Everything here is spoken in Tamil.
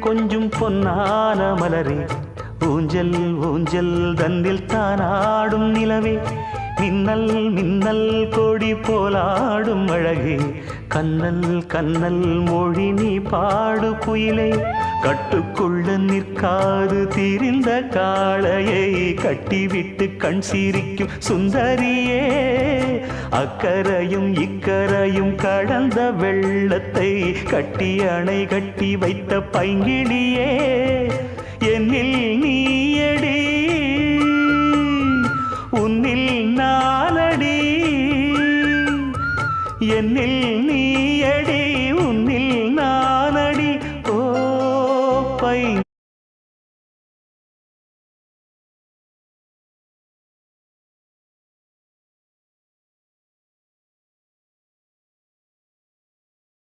கொஞ்சம் பொன்னான மலரே, ஊஞ்சல் ஊஞ்சல் தந்தில் தானாடும் நிலவே, மின்னல் மின்னல் கொடி போலாடும் அழகே, கண்ணல் கண்ணல் மொழி நீ பாடு குயிலே, கட்டுக்குள்ள நிற்காது திரிந்த காளையை கட்டிவிட்டு கண் சிரிக்கும் சுந்தரியே, அக்கரையும் இக்கரையும் கடந்த வெள்ளத்தை கட்டி அணை கட்டி வைத்த பைங்கிளியே.